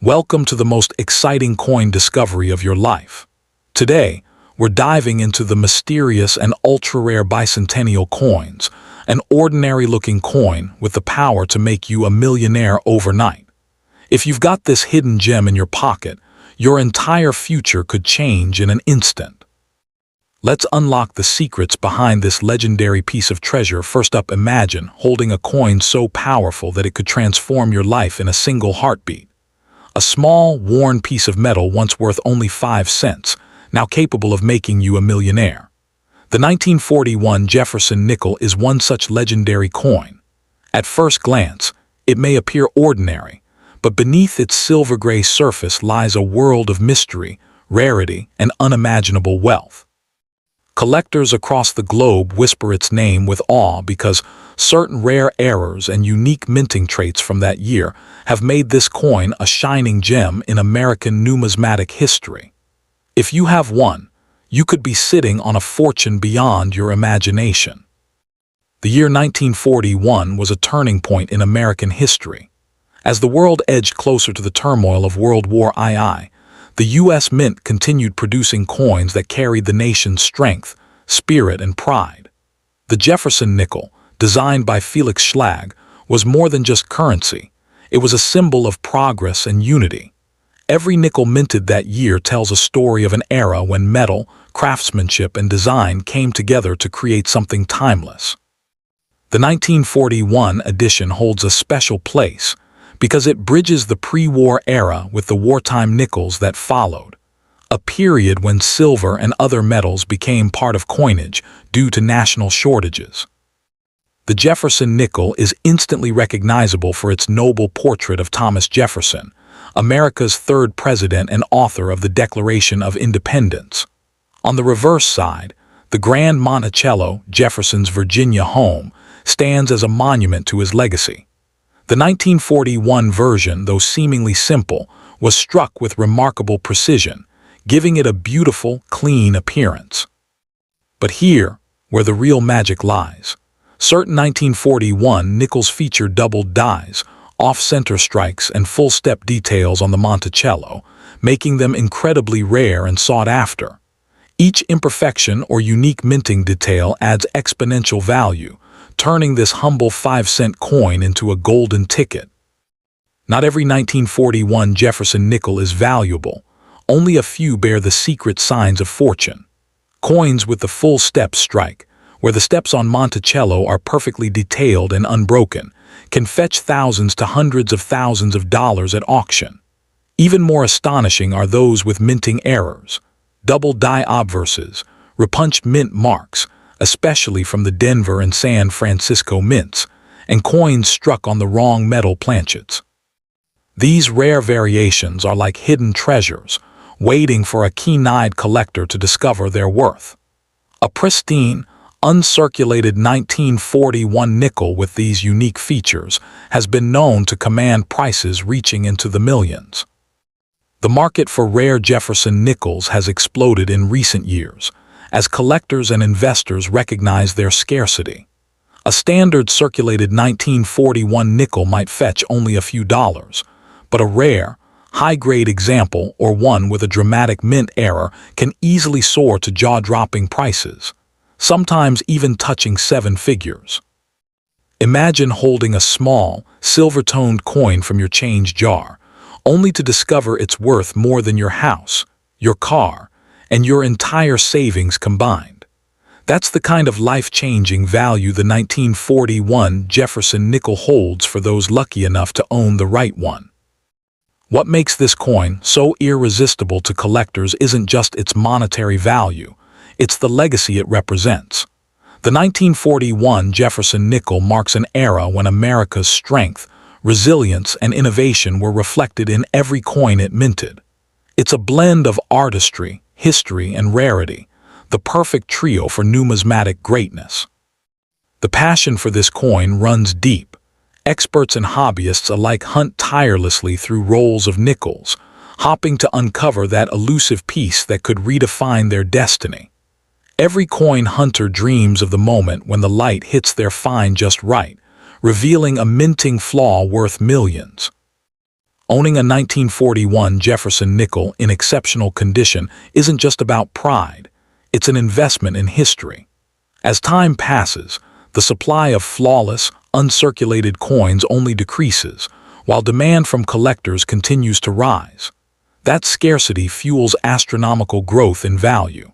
Welcome to the most exciting coin discovery of your life. Today, we're diving into the mysterious and ultra-rare bicentennial coins, an ordinary-looking coin with the power to make you a millionaire overnight. If you've got this hidden gem in your pocket, your entire future could change in an instant. Let's unlock the secrets behind this legendary piece of treasure. First up, imagine holding a coin so powerful that it could transform your life in a single heartbeat. A small, worn piece of metal once worth only 5 cents, now capable of making you a millionaire. The 1941 Jefferson nickel is one such legendary coin. At first glance, it may appear ordinary, but beneath its silver-gray surface lies a world of mystery, rarity, and unimaginable wealth. Collectors across the globe whisper its name with awe because certain rare errors and unique minting traits from that year have made this coin a shining gem in American numismatic history. If you have one, you could be sitting on a fortune beyond your imagination. The year 1941 was a turning point in American history. As the world edged closer to the turmoil of World War II, the U.S. Mint continued producing coins that carried the nation's strength, spirit, and pride. The Jefferson nickel, designed by Felix Schlag, was more than just currency. It was a symbol of progress and unity. Every nickel minted that year tells a story of an era when metal, craftsmanship, and design came together to create something timeless. The 1941 edition holds a special place because it bridges the pre-war era with the wartime nickels that followed, a period when silver and other metals became part of coinage due to national shortages. The Jefferson nickel is instantly recognizable for its noble portrait of Thomas Jefferson, America's third president and author of the Declaration of Independence. On the reverse side, the Grand Monticello, Jefferson's Virginia home, stands as a monument to his legacy. The 1941 version, though seemingly simple, was struck with remarkable precision, giving it a beautiful, clean appearance. But here, where the real magic lies, certain 1941 nickels feature doubled dies, off-center strikes, and full-step details on the Monticello, making them incredibly rare and sought after. Each imperfection or unique minting detail adds exponential value, turning this humble 5-cent coin into a golden ticket. Not every 1941 Jefferson nickel is valuable. Only a few bear the secret signs of fortune. Coins with the full step strike, where the steps on Monticello are perfectly detailed and unbroken, can fetch thousands to hundreds of thousands of dollars at auction. Even more astonishing are those with minting errors, double die obverses, repunched mint marks, especially from the Denver and San Francisco mints, and coins struck on the wrong metal planchets. These rare variations are like hidden treasures, waiting for a keen-eyed collector to discover their worth. A pristine, uncirculated 1941 nickel with these unique features has been known to command prices reaching into the millions. The market for rare Jefferson nickels has exploded in recent years, as collectors and investors recognize their scarcity. A standard circulated 1941 nickel might fetch only a few dollars, but a rare, high-grade example or one with a dramatic mint error can easily soar to jaw-dropping prices, sometimes even touching 7 figures. Imagine holding a small, silver-toned coin from your change jar, only to discover it's worth more than your house, your car, and your entire savings combined. That's the kind of life-changing value the 1941 Jefferson nickel holds for those lucky enough to own the right one. What makes this coin so irresistible to collectors isn't just its monetary value, it's the legacy it represents. The 1941 Jefferson nickel marks an era when America's strength, resilience, and innovation were reflected in every coin it minted. It's a blend of artistry, history, and rarity, the perfect trio for numismatic greatness. The passion for this coin runs deep. Experts and hobbyists alike hunt tirelessly through rolls of nickels, hoping to uncover that elusive piece that could redefine their destiny. Every coin hunter dreams of the moment when the light hits their find just right, revealing a minting flaw worth millions. Owning a 1941 Jefferson nickel in exceptional condition isn't just about pride, it's an investment in history. As time passes, the supply of flawless, uncirculated coins only decreases, while demand from collectors continues to rise. That scarcity fuels astronomical growth in value.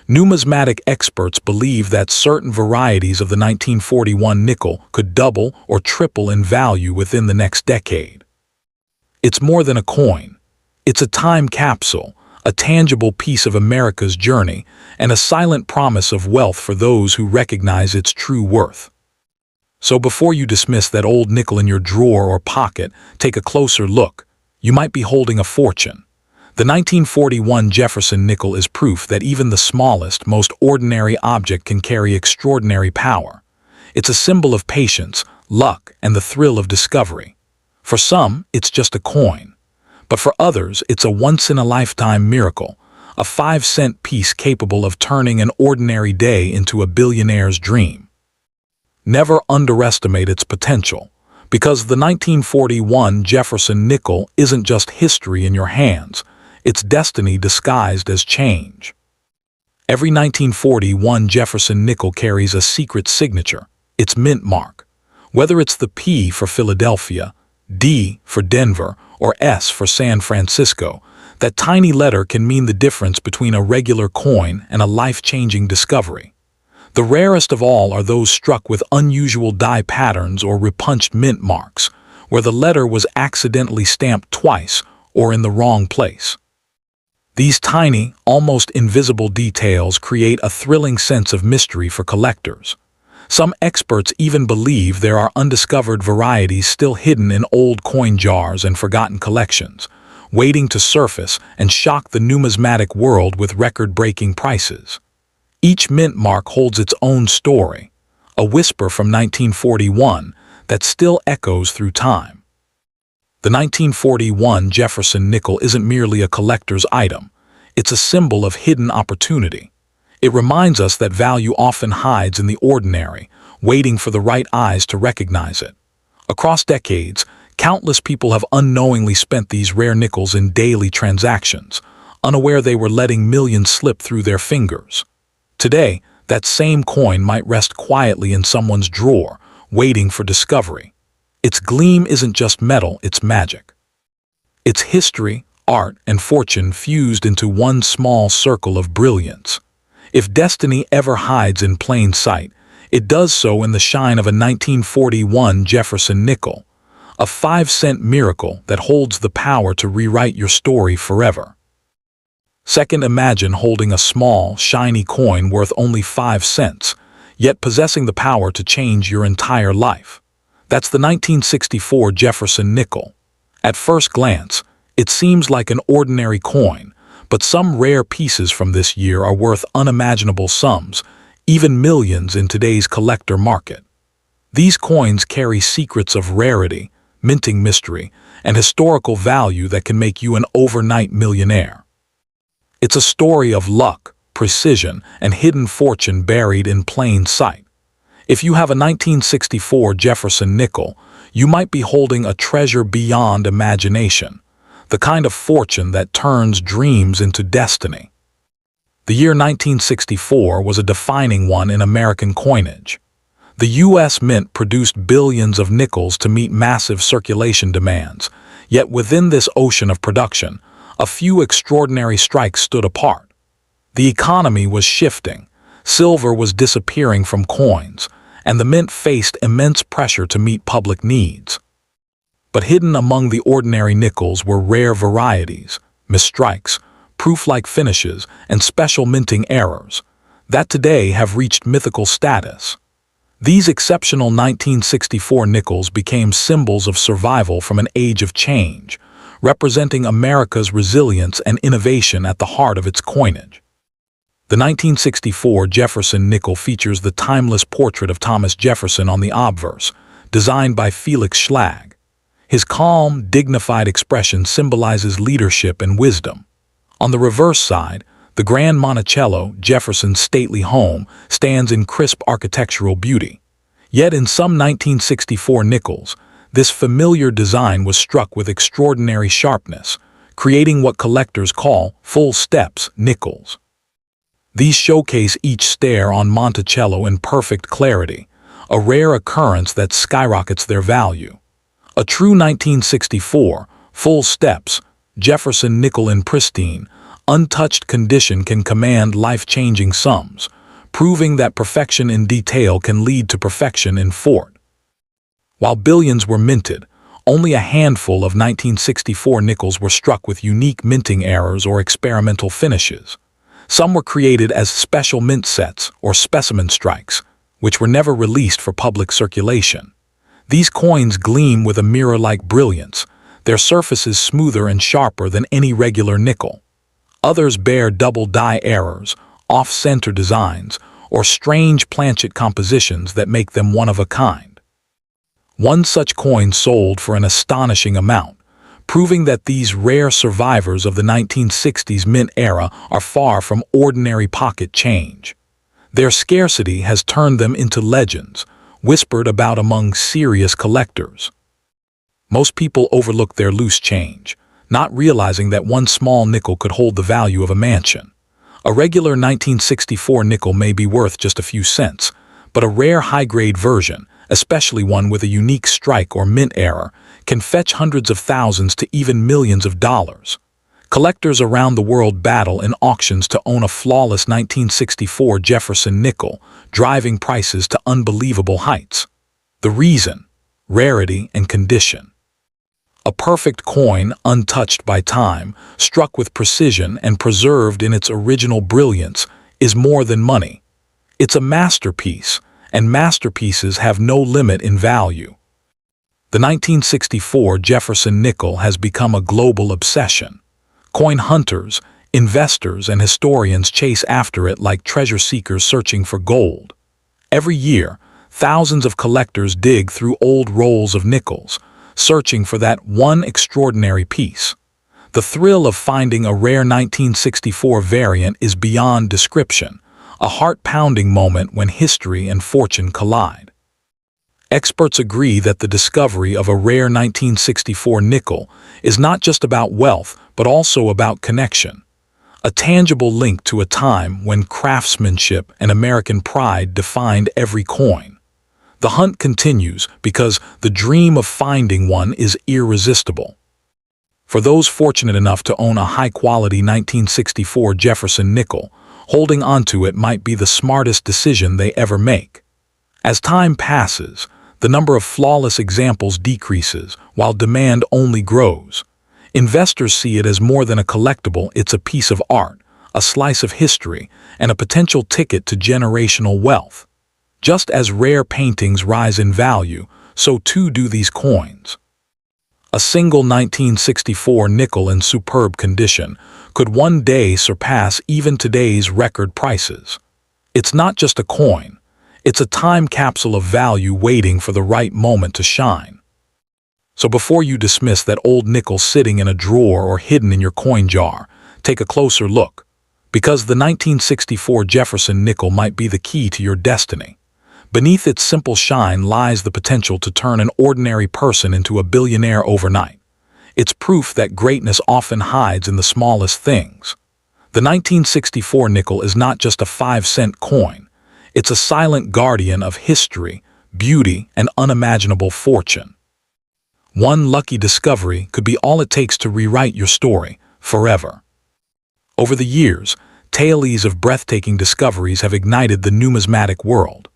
Numismatic experts believe that certain varieties of the 1941 nickel could double or triple in value within the next decade. It's more than a coin. It's a time capsule, a tangible piece of America's journey, and a silent promise of wealth for those who recognize its true worth. So before you dismiss that old nickel in your drawer or pocket, take a closer look. You might be holding a fortune. The 1941 Jefferson nickel is proof that even the smallest, most ordinary object can carry extraordinary power. It's a symbol of patience, luck, and the thrill of discovery. For some, it's just a coin. But for others, it's a once-in-a-lifetime miracle, a 5-cent piece capable of turning an ordinary day into a billionaire's dream. Never underestimate its potential, because the 1941 Jefferson nickel isn't just history in your hands, it's destiny disguised as change. Every 1941 Jefferson nickel carries a secret signature, its mint mark. Whether it's the P for Philadelphia, D for Denver, or S for San Francisco, that tiny letter can mean the difference between a regular coin and a life-changing discovery. The rarest of all are those struck with unusual die patterns or repunched mint marks, where the letter was accidentally stamped twice or in the wrong place. These tiny, almost invisible details create a thrilling sense of mystery for collectors. Some experts even believe there are undiscovered varieties still hidden in old coin jars and forgotten collections, waiting to surface and shock the numismatic world with record-breaking prices. Each mint mark holds its own story, a whisper from 1941 that still echoes through time. The 1941 Jefferson nickel isn't merely a collector's item, it's a symbol of hidden opportunity. It reminds us that value often hides in the ordinary, waiting for the right eyes to recognize it. Across decades, countless people have unknowingly spent these rare nickels in daily transactions, unaware they were letting millions slip through their fingers. Today, that same coin might rest quietly in someone's drawer, waiting for discovery. Its gleam isn't just metal, it's magic. It's history, art, and fortune fused into one small circle of brilliance. If destiny ever hides in plain sight, it does so in the shine of a 1941 Jefferson nickel, a 5-cent miracle that holds the power to rewrite your story forever. Second, imagine holding a small, shiny coin worth only 5 cents, yet possessing the power to change your entire life. That's the 1964 Jefferson nickel. At first glance, it seems like an ordinary coin, but some rare pieces from this year are worth unimaginable sums, even millions in today's collector market. These coins carry secrets of rarity, minting mystery, and historical value that can make you an overnight millionaire. It's a story of luck, precision, and hidden fortune buried in plain sight. If you have a 1964 Jefferson nickel, you might be holding a treasure beyond imagination, the kind of fortune that turns dreams into destiny. The year 1964 was a defining one in American coinage. The U.S. Mint produced billions of nickels to meet massive circulation demands, yet within this ocean of production, a few extraordinary strikes stood apart. The economy was shifting, silver was disappearing from coins, and the mint faced immense pressure to meet public needs. But hidden among the ordinary nickels were rare varieties, misstrikes, proof-like finishes, and special minting errors that today have reached mythical status. These exceptional 1964 nickels became symbols of survival from an age of change, representing America's resilience and innovation at the heart of its coinage. The 1964 Jefferson nickel features the timeless portrait of Thomas Jefferson on the obverse, designed by Felix Schlag. His calm, dignified expression symbolizes leadership and wisdom. On the reverse side, the Grand Monticello, Jefferson's stately home, stands in crisp architectural beauty. Yet in some 1964 nickels, This familiar design was struck with extraordinary sharpness, creating what collectors call full steps nickels. These showcase each stare on Monticello in perfect clarity, a rare occurrence that skyrockets their value. A true 1964, full steps, Jefferson nickel in pristine, untouched condition can command life-changing sums, proving that perfection in detail can lead to perfection in form. While billions were minted, only a handful of 1964 nickels were struck with unique minting errors or experimental finishes. Some were created as special mint sets or specimen strikes, which were never released for public circulation. These coins gleam with a mirror-like brilliance, their surfaces smoother and sharper than any regular nickel. Others bear double die errors, off-center designs, or strange planchet compositions that make them one of a kind. One such coin sold for an astonishing amount, proving that these rare survivors of the 1960s mint era are far from ordinary pocket change. Their scarcity has turned them into legends, whispered about among serious collectors. Most people overlook their loose change, not realizing that one small nickel could hold the value of a mansion. A regular 1964 nickel may be worth just a few cents, but a rare high-grade version, especially one with a unique strike or mint error, can fetch hundreds of thousands to even millions of dollars. Collectors around the world battle in auctions to own a flawless 1964 Jefferson nickel, driving prices to unbelievable heights. The reason: rarity and condition. A perfect coin, untouched by time, struck with precision and preserved in its original brilliance, is more than money. It's a masterpiece, and masterpieces have no limit in value. The 1964 Jefferson nickel has become a global obsession. Coin hunters, investors, and historians chase after it like treasure seekers searching for gold. Every year, thousands of collectors dig through old rolls of nickels, searching for that one extraordinary piece. The thrill of finding a rare 1964 variant is beyond description, a heart-pounding moment when history and fortune collide. Experts agree that the discovery of a rare 1964 nickel is not just about wealth, but also about connection, a tangible link to a time when craftsmanship and American pride defined every coin. The hunt continues because the dream of finding one is irresistible. For those fortunate enough to own a high-quality 1964 Jefferson nickel, holding onto it might be the smartest decision they ever make. As time passes, the number of flawless examples decreases while demand only grows. Investors see it as more than a collectible, it's a piece of art, a slice of history, and a potential ticket to generational wealth. Just as rare paintings rise in value, so too do these coins. A single 1964 nickel in superb condition could one day surpass even today's record prices. It's not just a coin, it's a time capsule of value waiting for the right moment to shine. So before you dismiss that old nickel sitting in a drawer or hidden in your coin jar, take a closer look, because the 1964 Jefferson nickel might be the key to your destiny. Beneath its simple shine lies the potential to turn an ordinary person into a billionaire overnight. It's proof that greatness often hides in the smallest things. The 1964 nickel is not just a 5-cent coin. It's a silent guardian of history, beauty, and unimaginable fortune. One lucky discovery could be all it takes to rewrite your story forever. Over the years, tales of breathtaking discoveries have ignited the numismatic world.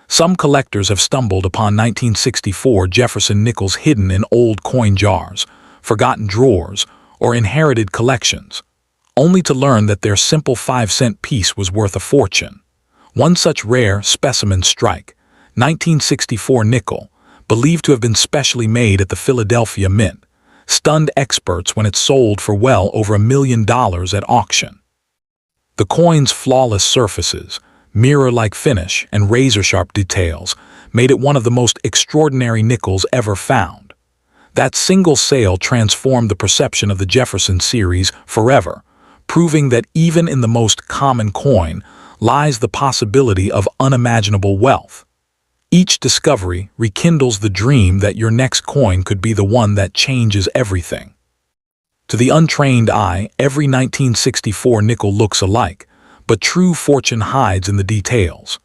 Some collectors have stumbled upon 1964 Jefferson nickels hidden in old coin jars, forgotten drawers, or inherited collections, only to learn that their simple 5-cent piece was worth a fortune. One such rare specimen strike, 1964 nickel, believed to have been specially made at the Philadelphia Mint, stunned experts when it sold for well over $1 million at auction. The coin's flawless surfaces, mirror-like finish, and razor-sharp details made it one of the most extraordinary nickels ever found. That single sale transformed the perception of the Jefferson series forever, proving that even in the most common coin lies the possibility of unimaginable wealth. Each discovery rekindles the dream that your next coin could be the one that changes everything. To the untrained eye, every 1964 nickel looks alike, but true fortune hides in the details.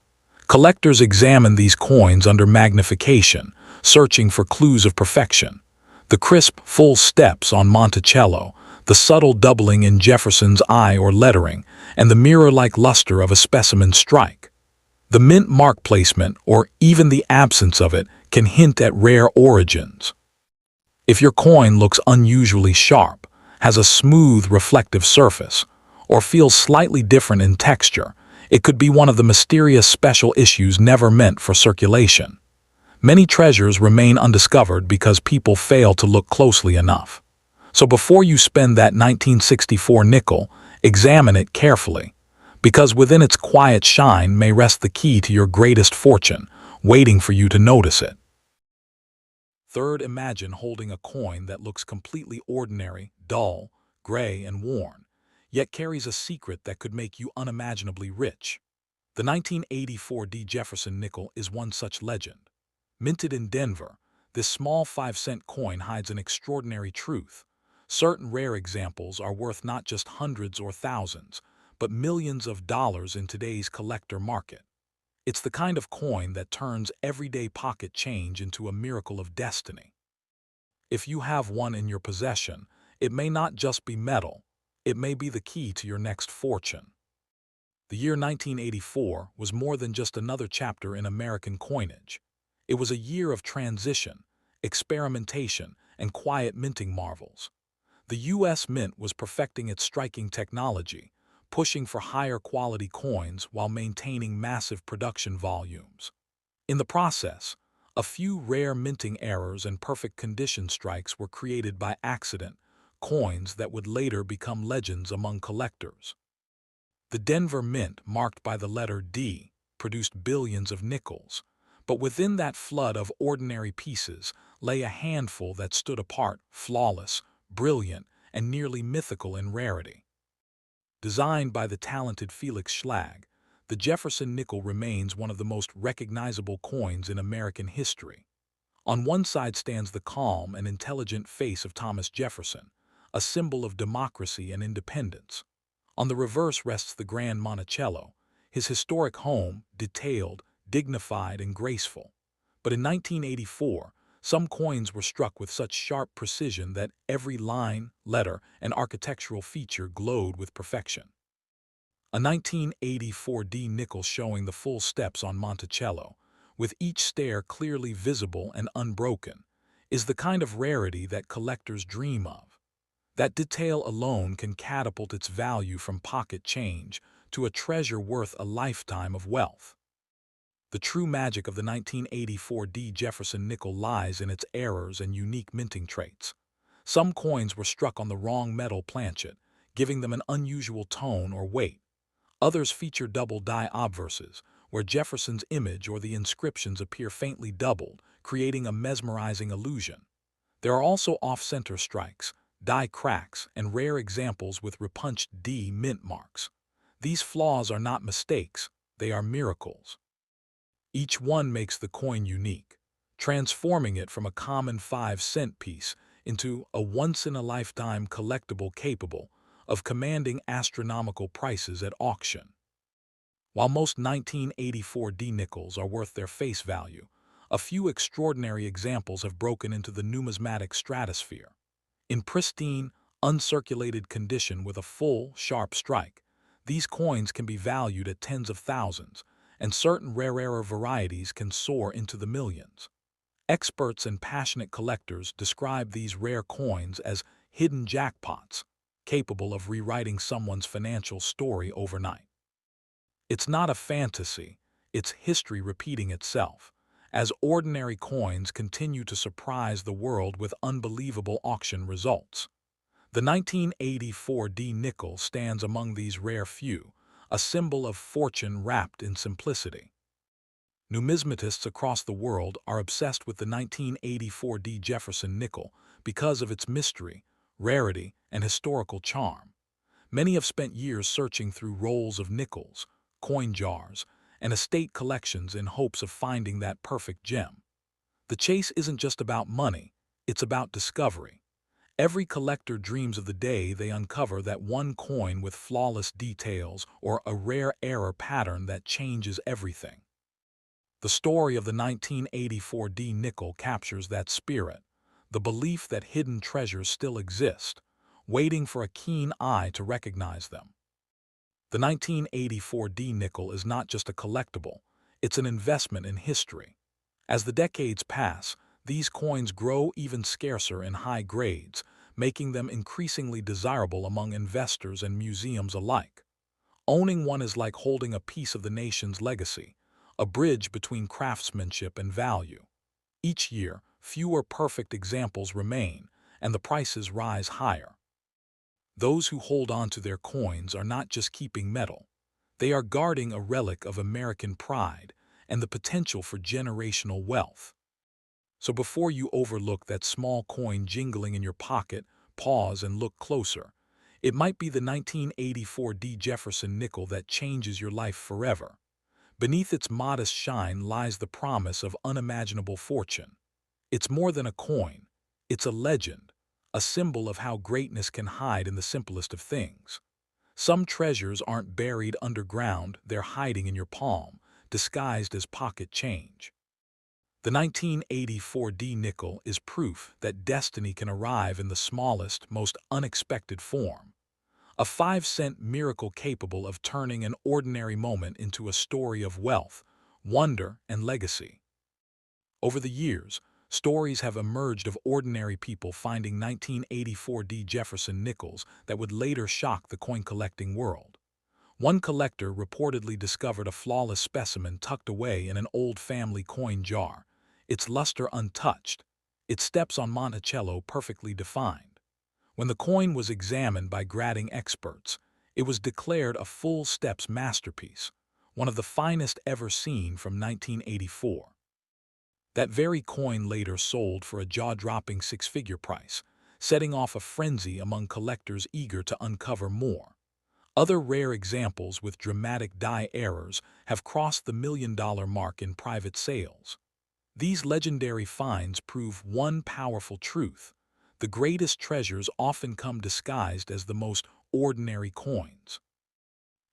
Collectors examine these coins under magnification, searching for clues of perfection. The crisp, full steps on Monticello, the subtle doubling in Jefferson's eye or lettering, and the mirror-like luster of a specimen strike. The mint mark placement, or even the absence of it, can hint at rare origins. If your coin looks unusually sharp, has a smooth, reflective surface, or feels slightly different in texture, it could be one of the mysterious special issues never meant for circulation. Many treasures remain undiscovered because people fail to look closely enough. So before you spend that 1964 nickel, examine it carefully, because within its quiet shine may rest the key to your greatest fortune, waiting for you to notice it. Third, imagine holding a coin that looks completely ordinary, dull, gray, and worn, yet carries a secret that could make you unimaginably rich. The 1984 D. Jefferson nickel is one such legend. Minted in Denver, this small 5-cent coin hides an extraordinary truth. Certain rare examples are worth not just hundreds or thousands, but millions of dollars in today's collector market. It's the kind of coin that turns everyday pocket change into a miracle of destiny. If you have one in your possession, it may not just be metal, it may be the key to your next fortune. The year 1984 was more than just another chapter in American coinage. It was a year of transition, experimentation, and quiet minting marvels. The U.S. Mint was perfecting its striking technology, pushing for higher quality coins while maintaining massive production volumes. In the process, a few rare minting errors and perfect condition strikes were created by accident, coins that would later become legends among collectors. The Denver Mint, marked by the letter D, produced billions of nickels, but within that flood of ordinary pieces lay a handful that stood apart, flawless, brilliant, and nearly mythical in rarity. Designed by the talented Felix Schlag, the Jefferson nickel remains one of the most recognizable coins in American history. On one side stands the calm and intelligent face of Thomas Jefferson, a symbol of democracy and independence. On the reverse rests the Grand Monticello, his historic home, detailed, dignified, and graceful. But in 1984, some coins were struck with such sharp precision that every line, letter, and architectural feature glowed with perfection. A 1984 D nickel showing the full steps on Monticello, with each stair clearly visible and unbroken, is the kind of rarity that collectors dream of. That detail alone can catapult its value from pocket change to a treasure worth a lifetime of wealth. The true magic of the 1984 D. Jefferson nickel lies in its errors and unique minting traits. Some coins were struck on the wrong metal planchet, giving them an unusual tone or weight. Others feature double die obverses, where Jefferson's image or the inscriptions appear faintly doubled, creating a mesmerizing illusion. There are also off-center strikes, die cracks, and rare examples with repunched D mint marks. These flaws are not mistakes, they are miracles. Each one makes the coin unique, transforming it from a common 5-cent piece into a once-in-a-lifetime collectible capable of commanding astronomical prices at auction. While most 1984 D nickels are worth their face value, a few extraordinary examples have broken into the numismatic stratosphere. In pristine, uncirculated condition with a full, sharp strike, these coins can be valued at tens of thousands, and certain rarer varieties can soar into the millions. Experts and passionate collectors describe these rare coins as hidden jackpots, capable of rewriting someone's financial story overnight. It's not a fantasy, it's history repeating itself, as ordinary coins continue to surprise the world with unbelievable auction results. The 1984 D nickel stands among these rare few, a symbol of fortune wrapped in simplicity. Numismatists across the world are obsessed with the 1984 D Jefferson nickel because of its mystery, rarity, and historical charm. Many have spent years searching through rolls of nickels, coin jars, and estate collections in hopes of finding that perfect gem. The chase isn't just about money, it's about discovery. Every collector dreams of the day they uncover that one coin with flawless details or a rare error pattern that changes everything. The story of the 1984 D nickel captures that spirit, the belief that hidden treasures still exist, waiting for a keen eye to recognize them. The 1984 D nickel is not just a collectible, it's an investment in history. As the decades pass, these coins grow even scarcer in high grades, making them increasingly desirable among investors and museums alike. Owning one is like holding a piece of the nation's legacy, a bridge between craftsmanship and value. Each year, fewer perfect examples remain, and the prices rise higher. Those who hold on to their coins are not just keeping metal. They are guarding a relic of American pride and the potential for generational wealth. So before you overlook that small coin jingling in your pocket, pause and look closer. It might be the 1984 D. Jefferson nickel that changes your life forever. Beneath its modest shine lies the promise of unimaginable fortune. It's more than a coin. It's a legend, a symbol of how greatness can hide in the simplest of things. Some treasures aren't buried underground, they're hiding in your palm, disguised as pocket change. The 1984 D nickel is proof that destiny can arrive in the smallest, most unexpected form. A 5-cent miracle capable of turning an ordinary moment into a story of wealth, wonder, and legacy. Over the years, stories have emerged of ordinary people finding 1984 D Jefferson nickels that would later shock the coin-collecting world. One collector reportedly discovered a flawless specimen tucked away in an old family coin jar, its luster untouched, its steps on Monticello perfectly defined. When the coin was examined by grading experts, it was declared a full steps masterpiece, one of the finest ever seen from 1984. That very coin later sold for a jaw-dropping 6-figure price, setting off a frenzy among collectors eager to uncover more. Other rare examples with dramatic die errors have crossed the $1 million mark in private sales. These legendary finds prove one powerful truth: the greatest treasures often come disguised as the most ordinary coins.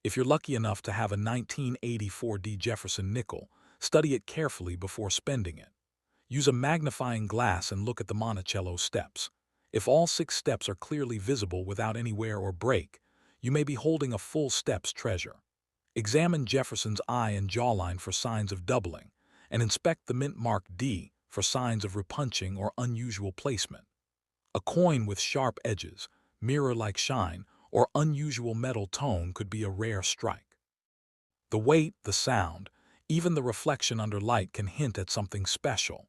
If you're lucky enough to have a 1984 D Jefferson nickel, study it carefully before spending it. Use a magnifying glass and look at the Monticello steps. If all 6 steps are clearly visible without any wear or break, you may be holding a full steps treasure. Examine Jefferson's eye and jawline for signs of doubling, and inspect the mint mark D for signs of repunching or unusual placement. A coin with sharp edges, mirror-like shine, or unusual metal tone could be a rare strike. The weight, the sound, even the reflection under light can hint at something special.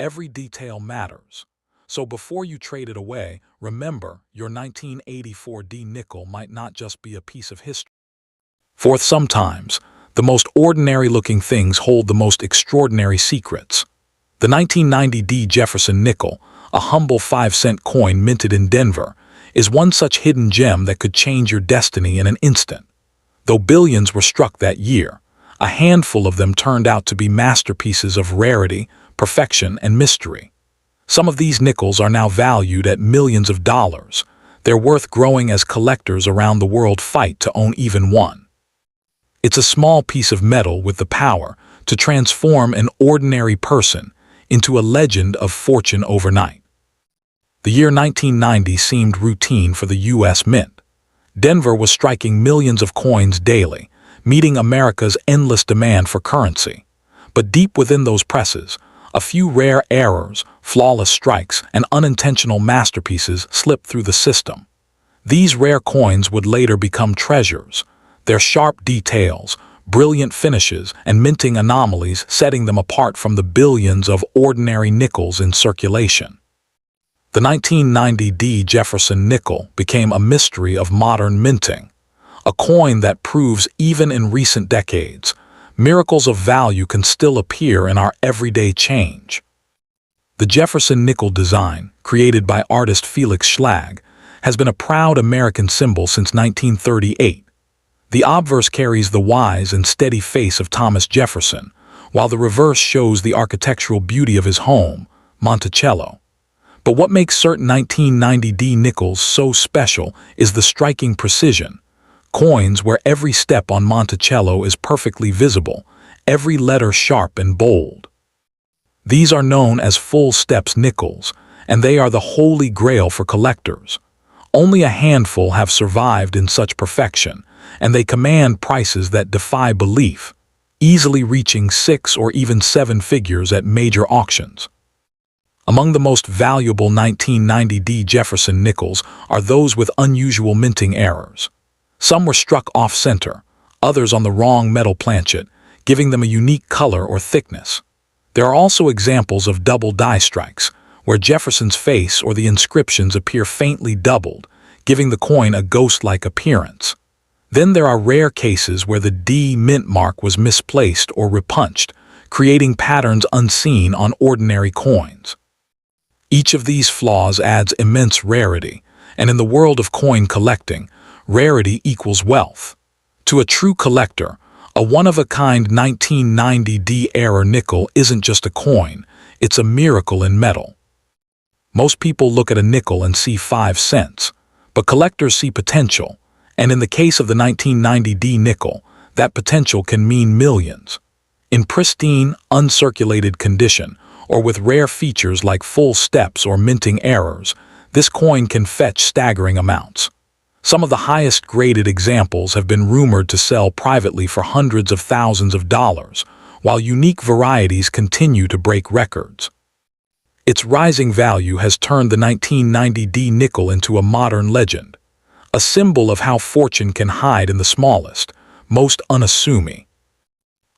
Every detail matters. So before you trade it away, remember your 1984 D nickel might not just be a piece of history. Fourth, sometimes, the most ordinary-looking things hold the most extraordinary secrets. The 1990 D Jefferson nickel, a humble 5-cent coin minted in Denver, is one such hidden gem that could change your destiny in an instant. Though billions were struck that year, a handful of them turned out to be masterpieces of rarity, perfection, and mystery. Some of these nickels are now valued at millions of dollars. Their worth growing as collectors around the world fight to own even one. It's a small piece of metal with the power to transform an ordinary person into a legend of fortune overnight. The year 1990 seemed routine for the U.S. Mint. Denver was striking millions of coins daily, meeting America's endless demand for currency. But deep within those presses, a few rare errors, flawless strikes, and unintentional masterpieces slipped through the system. These rare coins would later become treasures, their sharp details, brilliant finishes, and minting anomalies setting them apart from the billions of ordinary nickels in circulation. The 1990 D Jefferson nickel became a mystery of modern minting, a coin that proves even in recent decades, miracles of value can still appear in our everyday change. The Jefferson nickel design, created by artist Felix Schlag, has been a proud American symbol since 1938. The obverse carries the wise and steady face of Thomas Jefferson, while the reverse shows the architectural beauty of his home, Monticello. But what makes certain 1990D nickels so special is the striking precision. Coins where every step on Monticello is perfectly visible, every letter sharp and bold. These are known as full steps nickels, and they are the holy grail for collectors. Only a handful have survived in such perfection, and they command prices that defy belief, easily reaching 6 or even 7 figures at major auctions. Among the most valuable 1990D Jefferson nickels are those with unusual minting errors. Some were struck off-center, others on the wrong metal planchet, giving them a unique color or thickness. There are also examples of double die strikes, where Jefferson's face or the inscriptions appear faintly doubled, giving the coin a ghost-like appearance. Then there are rare cases where the D mint mark was misplaced or repunched, creating patterns unseen on ordinary coins. Each of these flaws adds immense rarity, and in the world of coin collecting, rarity equals wealth. To a true collector, a one-of-a-kind 1990D era nickel isn't just a coin, it's a miracle in metal. Most people look at a nickel and see 5 cents, but collectors see potential, and in the case of the 1990D nickel, that potential can mean millions. In pristine, uncirculated condition, or with rare features like full steps or minting errors, this coin can fetch staggering amounts. Some of the highest graded examples have been rumored to sell privately for hundreds of thousands of dollars, while unique varieties continue to break records. Its rising value has turned the 1990D nickel into a modern legend, a symbol of how fortune can hide in the smallest, most unassuming.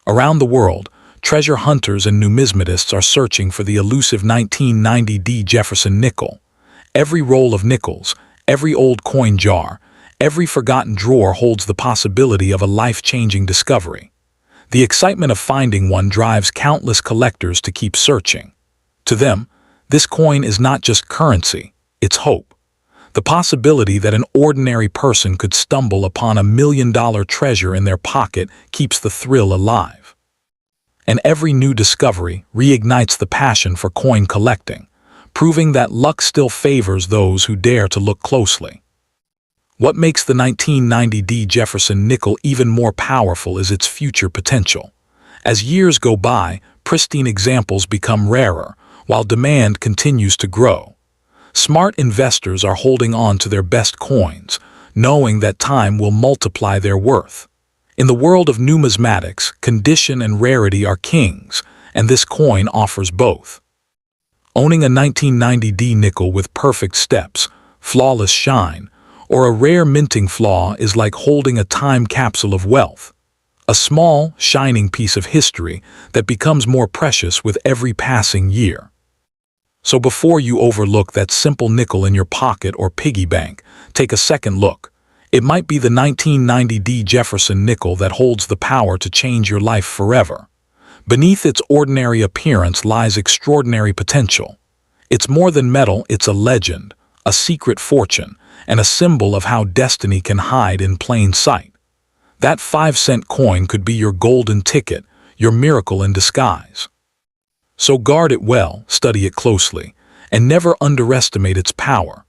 Around the world, treasure hunters and numismatists are searching for the elusive 1990D Jefferson nickel. Every roll of nickels, every old coin jar, every forgotten drawer holds the possibility of a life-changing discovery. The excitement of finding one drives countless collectors to keep searching. To them, this coin is not just currency, it's hope. The possibility that an ordinary person could stumble upon $1 million treasure in their pocket keeps the thrill alive. And every new discovery reignites the passion for coin collecting, proving that luck still favors those who dare to look closely. What makes the 1990D Jefferson nickel even more powerful is its future potential. As years go by, pristine examples become rarer, while demand continues to grow. Smart investors are holding on to their best coins, knowing that time will multiply their worth. In the world of numismatics, condition and rarity are kings, and this coin offers both. Owning a 1990D nickel with perfect steps, flawless shine, or a rare minting flaw is like holding a time capsule of wealth. A small, shining piece of history that becomes more precious with every passing year. So before you overlook that simple nickel in your pocket or piggy bank, take a second look. It might be the 1990D Jefferson nickel that holds the power to change your life forever. Beneath its ordinary appearance lies extraordinary potential. It's more than metal, it's a legend, a secret fortune, and a symbol of how destiny can hide in plain sight. That 5-cent coin could be your golden ticket, your miracle in disguise. So guard it well, study it closely, and never underestimate its power.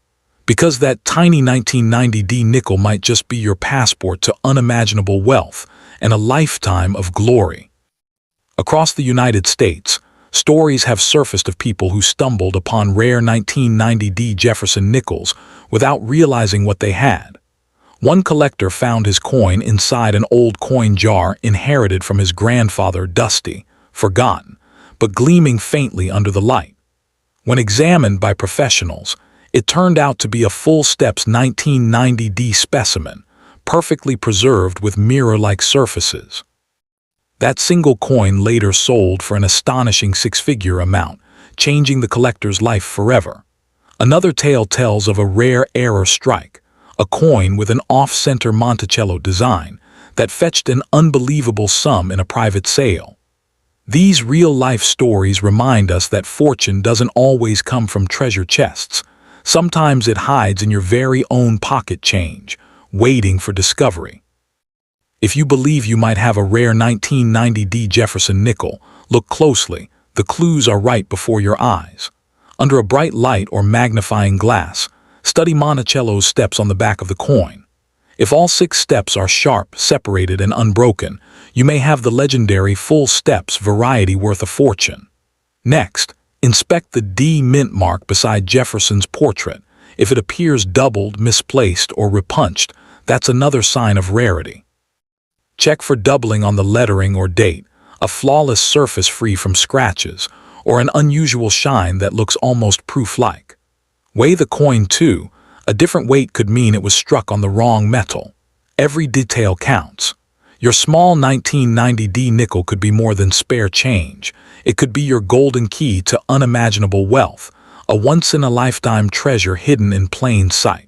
Because that tiny 1990D nickel might just be your passport to unimaginable wealth and a lifetime of glory. Across the United States, stories have surfaced of people who stumbled upon rare 1990D Jefferson nickels without realizing what they had. One collector found his coin inside an old coin jar inherited from his grandfather, dusty, forgotten, but gleaming faintly under the light. When examined by professionals, it turned out to be a full steps 1990D specimen, perfectly preserved with mirror-like surfaces. That single coin later sold for an astonishing 6-figure amount, changing the collector's life forever. Another tale tells of a rare error strike, a coin with an off-center Monticello design that fetched an unbelievable sum in a private sale. These real-life stories remind us that fortune doesn't always come from treasure chests. Sometimes it hides in your very own pocket change, waiting for discovery. If you believe you might have a rare 1990D Jefferson nickel, look closely. The clues are right before your eyes. Under a bright light or magnifying glass, study Monticello's steps on the back of the coin. If all 6 steps are sharp, separated, and unbroken, you may have the legendary full steps variety worth a fortune. Next, inspect the D mint mark beside Jefferson's portrait. If it appears doubled, misplaced, or repunched, that's another sign of rarity. Check for doubling on the lettering or date, a flawless surface free from scratches, or an unusual shine that looks almost proof-like. Weigh the coin too. A different weight could mean it was struck on the wrong metal. Every detail counts. Your small 1990D nickel could be more than spare change. It could be your golden key to unimaginable wealth, a once-in-a-lifetime treasure hidden in plain sight.